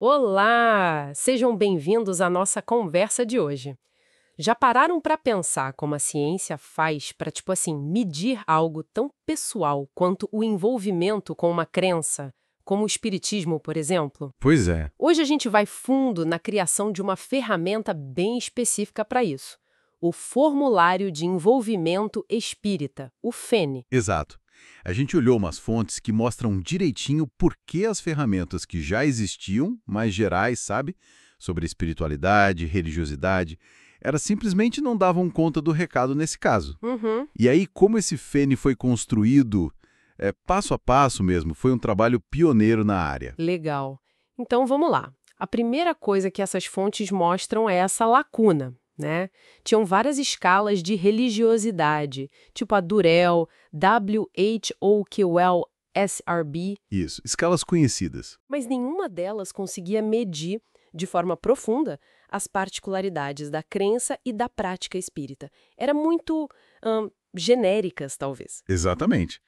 Olá! Sejam bem-vindos à nossa conversa de hoje. Já pararam para pensar como a ciência faz para, tipo assim, medir algo tão pessoal quanto o envolvimento com uma crença, como o espiritismo, por exemplo? Pois é, Hoje a gente vai fundo na criação de uma ferramenta bem específica para isso: o Formulário de Envolvimento Espírita, o FENE. exato. A gente olhou umas fontes que mostram direitinho por que as ferramentas que já existiam, mais gerais, sabe? Sobre espiritualidade, religiosidade, elas simplesmente não davam conta do recado nesse caso. Uhum. E aí, como esse Fene foi construído, passo a passo mesmo, foi um trabalho pioneiro na área. Legal. Então vamos lá. A primeira coisa que essas fontes mostram é essa lacuna, né? Tinham várias escalas de religiosidade, tipo a Durrell, W.H.O. SRB, Isso, escalas conhecidas. mas nenhuma delas conseguia medir de forma profunda as particularidades da crença e da prática espírita. Era muito genéricas, talvez. Exatamente.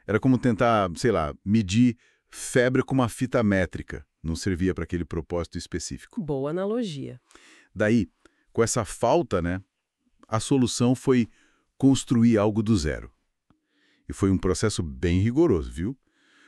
Era como tentar, sei lá, medir febre com uma fita métrica. Não servia para aquele propósito específico. Boa analogia. Daí, com essa falta, né, a solução foi construir algo do zero. E foi um processo bem rigoroso, viu?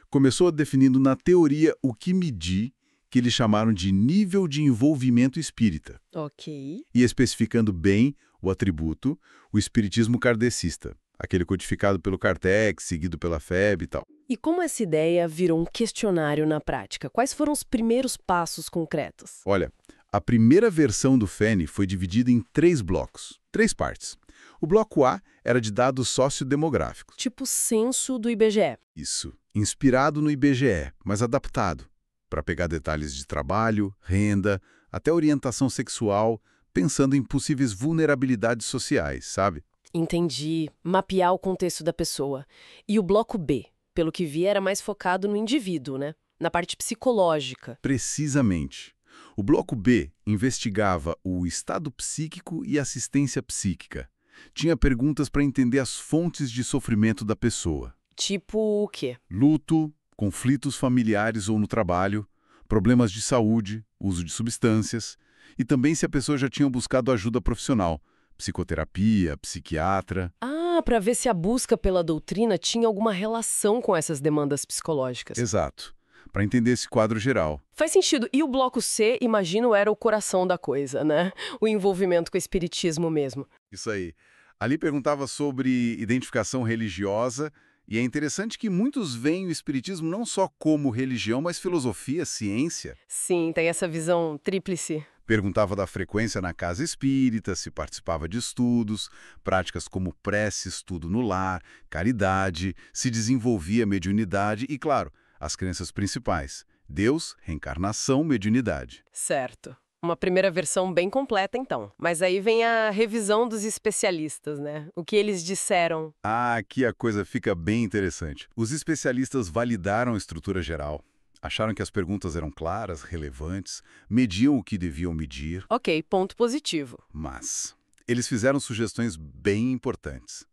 Começou definindo na teoria o que medir, que eles chamaram de nível de envolvimento espírita, Ok. e especificando bem o atributo, o espiritismo kardecista, aquele codificado pelo Kardec, seguido pela FEB e tal. E como essa ideia virou um questionário na prática? Quais foram os primeiros passos concretos? Olha, a primeira versão do FENE foi dividida em 3 blocos, 3 partes. O bloco A era de dados sociodemográficos. Tipo censo do IBGE. Isso, inspirado no IBGE, mas adaptado, para pegar detalhes de trabalho, renda, até orientação sexual, pensando em possíveis vulnerabilidades sociais, sabe? Entendi. Mapear o contexto da pessoa. E o bloco B, pelo que vi, era mais focado no indivíduo, né? Na parte psicológica. Precisamente. O bloco B investigava o estado psíquico e assistência psíquica. Tinha perguntas para entender as fontes de sofrimento da pessoa. Tipo o quê? Luto, conflitos familiares ou no trabalho, problemas de saúde, uso de substâncias, e também se a pessoa já tinha buscado ajuda profissional, psicoterapia, psiquiatra. Ah, para ver se a busca pela doutrina tinha alguma relação com essas demandas psicológicas. Exato, para entender esse quadro geral. Faz sentido. E o bloco C, imagino, era o coração da coisa, né? O envolvimento com o espiritismo mesmo. Isso aí. Ali perguntava sobre identificação religiosa, e é interessante que muitos veem o espiritismo não só como religião, mas filosofia, ciência. Sim, tem essa visão tríplice. Perguntava da frequência na casa espírita, se participava de estudos, práticas como prece, estudo no lar, caridade, se desenvolvia mediunidade e, claro, as crenças principais: Deus, reencarnação, mediunidade. Certo. Uma primeira versão bem completa, então. Mas aí vem a revisão dos especialistas, né? O que eles disseram. Ah, aqui a coisa fica bem interessante. Os especialistas validaram a estrutura geral, acharam que as perguntas eram claras, relevantes, mediam o que deviam medir, Ok, ponto positivo. mas eles fizeram sugestões bem importantes.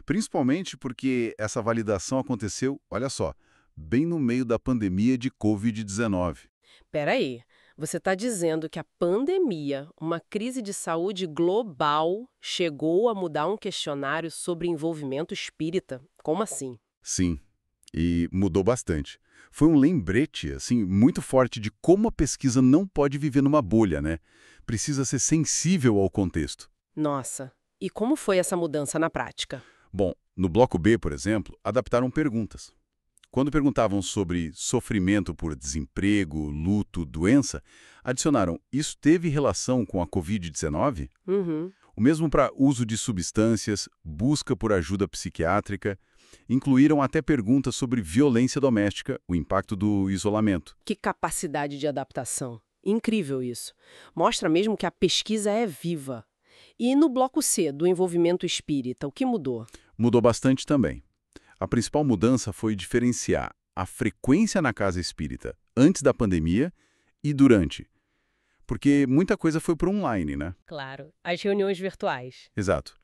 Principalmente porque essa validação aconteceu, olha só, bem no meio da pandemia de Covid-19. Peraí, você está dizendo que a pandemia, uma crise de saúde global, chegou a mudar um questionário sobre envolvimento espírita? Como assim? Sim, e mudou bastante. Foi um lembrete, assim, muito forte de como a pesquisa não pode viver numa bolha, né? Precisa ser sensível ao contexto. Nossa, e como foi essa mudança na prática? Bom, no bloco B, por exemplo, adaptaram perguntas. Quando perguntavam sobre sofrimento por desemprego, luto, doença, adicionaram: isso teve relação com a Covid-19? Uhum. O mesmo para uso de substâncias, busca por ajuda psiquiátrica. Incluíram até perguntas sobre violência doméstica, o impacto do isolamento. Que capacidade de adaptação. Incrível isso. Mostra mesmo que a pesquisa é viva. E no bloco C, do envolvimento espírita, o que mudou? Mudou bastante também. A principal mudança foi diferenciar a frequência na casa espírita antes da pandemia e durante. Porque muita coisa foi para online, né? Claro, as reuniões virtuais. Exato.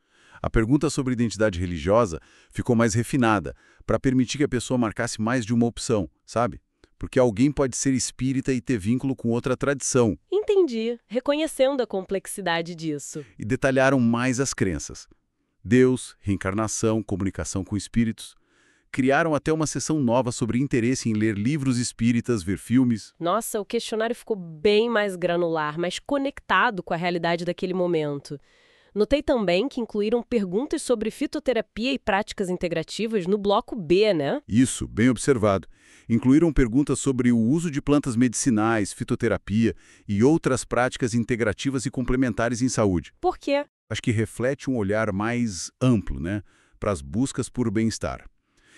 A pergunta sobre identidade religiosa ficou mais refinada, para permitir que a pessoa marcasse mais de uma opção, sabe? porque alguém pode ser espírita e ter vínculo com outra tradição, Entendi, reconhecendo a complexidade disso. e detalharam mais as crenças. Deus, reencarnação, comunicação com espíritos. Criaram até uma seção nova sobre interesse em ler livros espíritas, ver filmes. Nossa, o questionário ficou bem mais granular, mais conectado com a realidade daquele momento. Notei também que incluíram perguntas sobre fitoterapia e práticas integrativas no bloco B, né? Isso, bem observado. Incluíram perguntas sobre o uso de plantas medicinais, fitoterapia e outras práticas integrativas e complementares em saúde. Por quê? Acho que reflete um olhar mais amplo, né, para as buscas por bem-estar.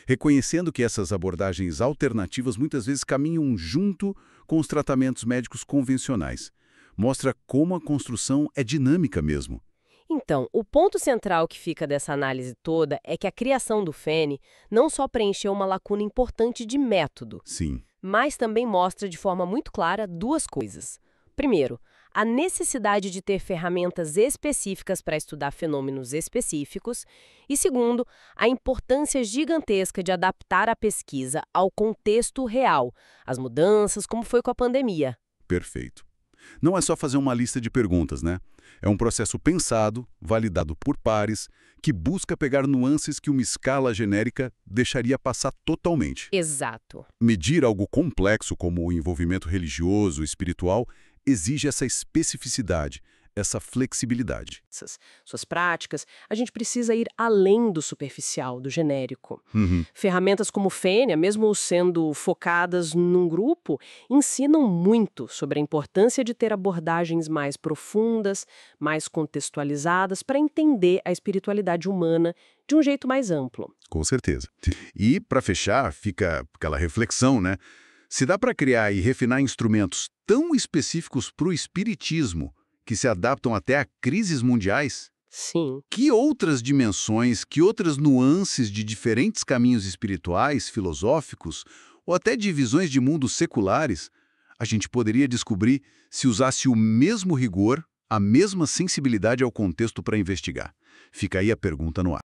Reconhecendo que essas abordagens alternativas muitas vezes caminham junto com os tratamentos médicos convencionais. Mostra como a construção é dinâmica mesmo. Então, o ponto central que fica dessa análise toda é que a criação do FENE não só preencheu uma lacuna importante de método, Sim, mas também mostra de forma muito clara duas coisas. Primeiro, a necessidade de ter ferramentas específicas para estudar fenômenos específicos. E segundo, a importância gigantesca de adaptar a pesquisa ao contexto real, as mudanças, como foi com a pandemia. perfeito. Não é só fazer uma lista de perguntas, né? É um processo pensado, validado por pares, que busca pegar nuances que uma escala genérica deixaria passar totalmente. Exato. Medir algo complexo como o envolvimento religioso, espiritual, exige essa especificidade, essa flexibilidade. Suas práticas, a gente precisa ir além do superficial, do genérico. Uhum. Ferramentas como o Fênia, mesmo sendo focadas num grupo, ensinam muito sobre a importância de ter abordagens mais profundas, mais contextualizadas, para entender a espiritualidade humana de um jeito mais amplo. Com certeza. E, para fechar, fica aquela reflexão, né? Se dá para criar e refinar instrumentos tão específicos para o espiritismo, que se adaptam até a crises mundiais, Sim. que outras dimensões, que outras nuances de diferentes caminhos espirituais, filosóficos, ou até de visões de mundos seculares, a gente poderia descobrir se usasse o mesmo rigor, a mesma sensibilidade ao contexto para investigar? Fica aí a pergunta no ar.